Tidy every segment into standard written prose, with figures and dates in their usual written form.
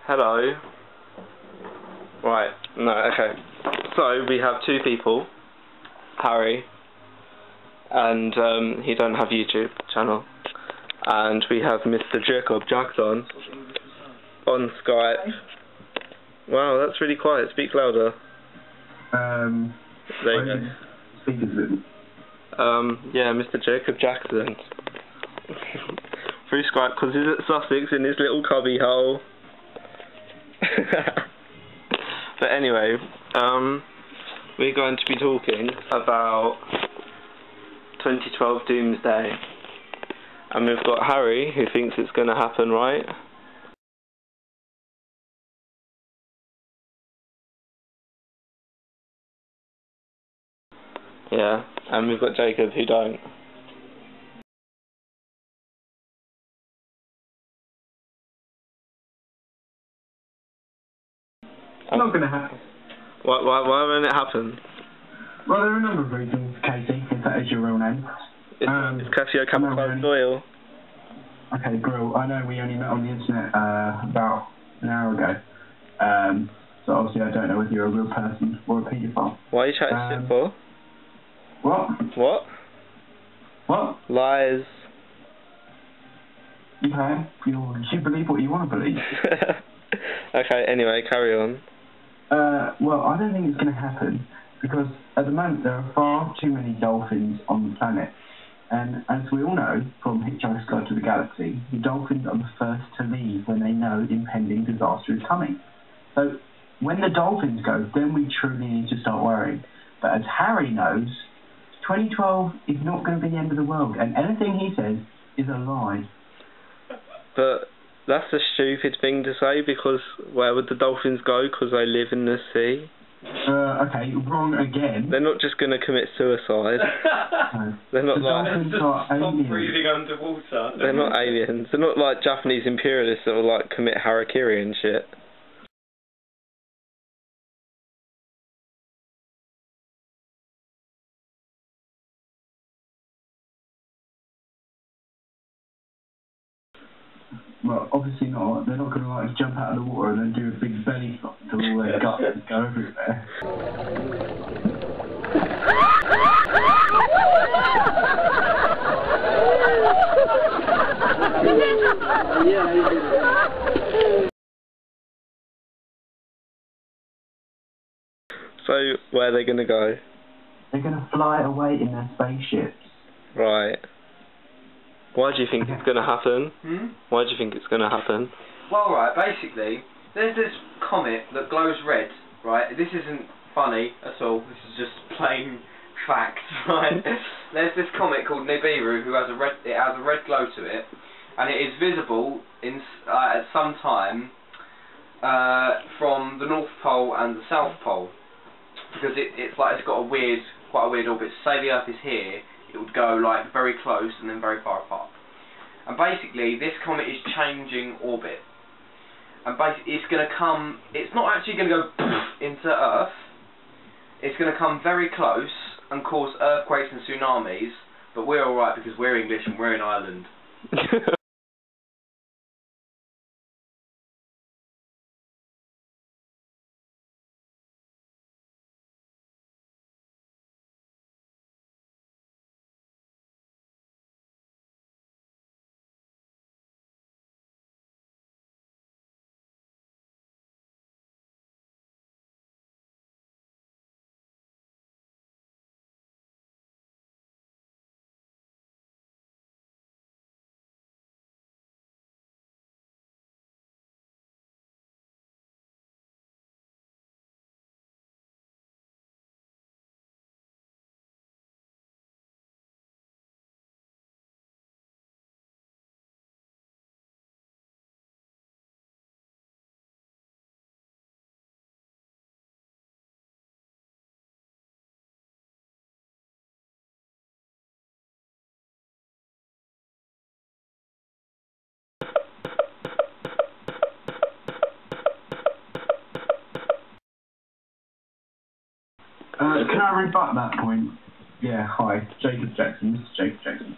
Hello. Right, no, okay. So, we have two people. Harry. And, he don't have YouTube channel. And we have MrJacobJackson on Skype. Wow, that's really quiet. Speak louder. There you go. Speakers with me. Yeah, MrJacobJackson. Through Skype, because he's at Sussex in his little cubby hole. But anyway, we're going to be talking about 2012 Doomsday. And we've got Harry, who thinks it's going to happen, right? Yeah, and we've got Jacob, who don't. It's not going to happen. Why won't it happen? Well, there are a number of reasons, Casey, if that is your real name. It's Cassio Capricorn Doyle. Okay, Grill, I know we only met on the internet about an hour ago. So obviously I don't know whether you're a real person or a paedophile. Why are you chatting shit for? What? What? What? Lies. Okay, you believe what you want to believe. Okay, anyway, carry on. Well, I don't think it's going to happen, because at the moment there are far too many dolphins on the planet. And as we all know from Hitchhiker's Guide to the Galaxy, the dolphins are the first to leave when they know impending disaster is coming. So when the dolphins go, then we truly need to start worrying. But as Harry knows, 2012 is not going to be the end of the world, and anything he says is a lie. But that's a stupid thing to say, because where would the dolphins go? Because they live in the sea? Okay, wrong again. They're not just going to commit suicide. No. They're not Dolphins are aliens. Breathing underwater. They're not aliens. They're not like Japanese imperialists that will like commit harakiri and shit. Well, obviously not. They're not going to like jump out of the water and then do a big belly flop until all their guts go everywhere. So, where are they going to go? They're going to fly away in their spaceships. Right. Why do you think it's going to happen? Why do you think it's going to happen? Well, right, basically, there's this comet that glows red, right? This isn't funny at all, this is just plain fact, right? There's this comet called Nibiru who has a red glow to it, and it is visible in at some time from the North Pole and the South Pole, because it's got quite a weird orbit. Say the Earth is here, it would go like very close and then very far apart. And basically this comet is changing orbit. And basically it's not actually going to go into Earth. It's going to come very close and cause earthquakes and tsunamis, but we're alright because we're English and we're in Ireland. Can I rebut that point? Yeah, hi, Jacob Jackson, Mr. Jacob Jackson.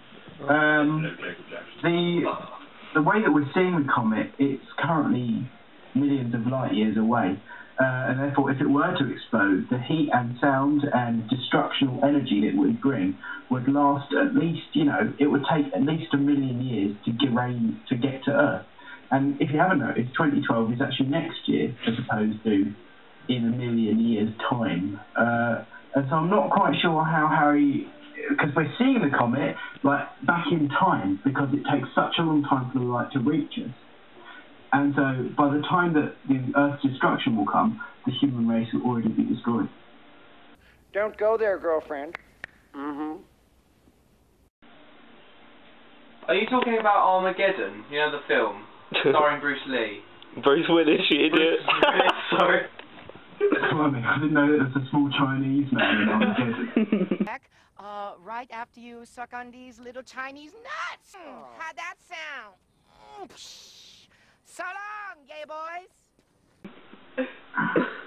The way that we're seeing the comet, it's currently millions light years away. And therefore, if it were to explode, the heat and sound and destructional energy that it would bring would last at least, it would take at least 1 million years to get to Earth. And if you haven't noticed, 2012 is actually next year as opposed to in 1 million years' time. And so I'm not quite sure how Harry, because we're seeing the comet like back in time because it takes such a long time for the light to reach us. And so by the time that the Earth's destruction will come, the human race will already be destroyed. Don't go there, girlfriend. Mm-hmm. Are you talking about Armageddon? You know the film starring Bruce Lee. Bruce Willis, you idiot. Sorry. Funny, I didn't know that there's a small Chinese man in Armageddon. Right after you suck on these little Chinese nuts. How'd that sound? So long, gay boys.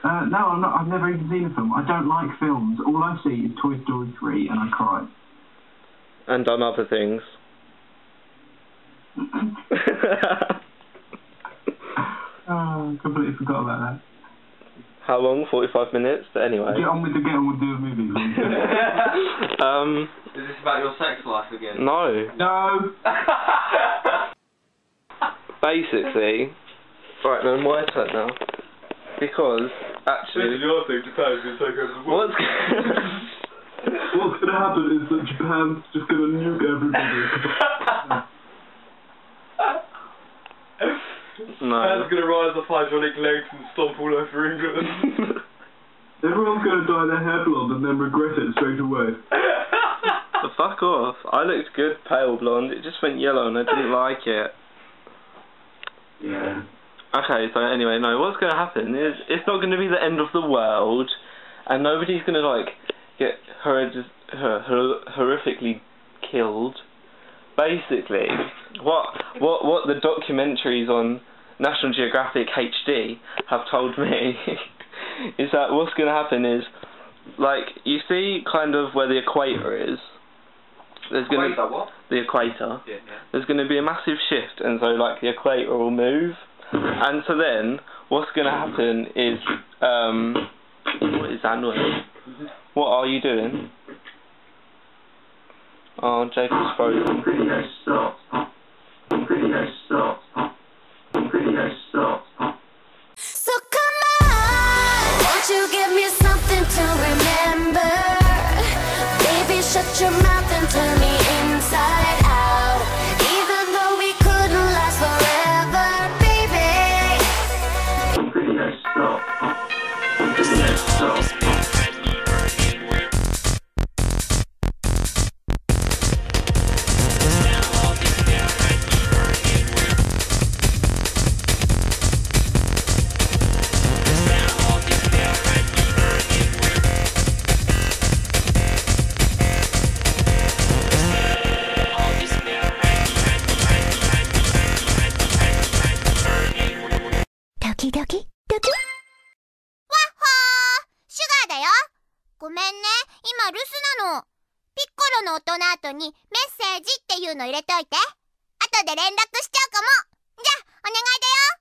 No, I'm not. I've never even seen a film. I don't like films. All I see is Toy Story 3 and I cry. And done other things. Completely forgot about that. How long? 45 minutes? But anyway. Get on with the movie. Is this about your sex life again? No. No. Basically, right then, my turn now. Because, actually... This is your thing, Japan's going to take over the world. What's going to happen is that Japan's just going to nuke everybody. No. Japan's going to rise off hydraulic legs and stomp all over England. Everyone's going to dye their hair blonde and then regret it straight away. But fuck off. I looked good pale blonde, it just went yellow and I didn't like it. Yeah. Okay, so anyway, no, what's going to happen is it's not going to be the end of the world and nobody's going to, like, get horrifically killed. Basically, what the documentaries on National Geographic HD have told me is that what's going to happen is, like, you see kind of where the equator is? There's going to what? The equator. Yeah. There's going to be a massive shift, and so like the equator will move, and so then what's going to happen is what is that noise? What are you doing? Oh, Jacob's frozen. So come on, won't you give me something to remember? Baby, shut your mouth and turn me inside out. Even though we couldn't last forever, baby. Doki doki doki. わっほー、シュガーだよ。ごめんね、今留守なの。ピッコロの音の後にメッセージっていうの入れといて。後で連絡しちゃうかも。じゃあ、お願いだよ。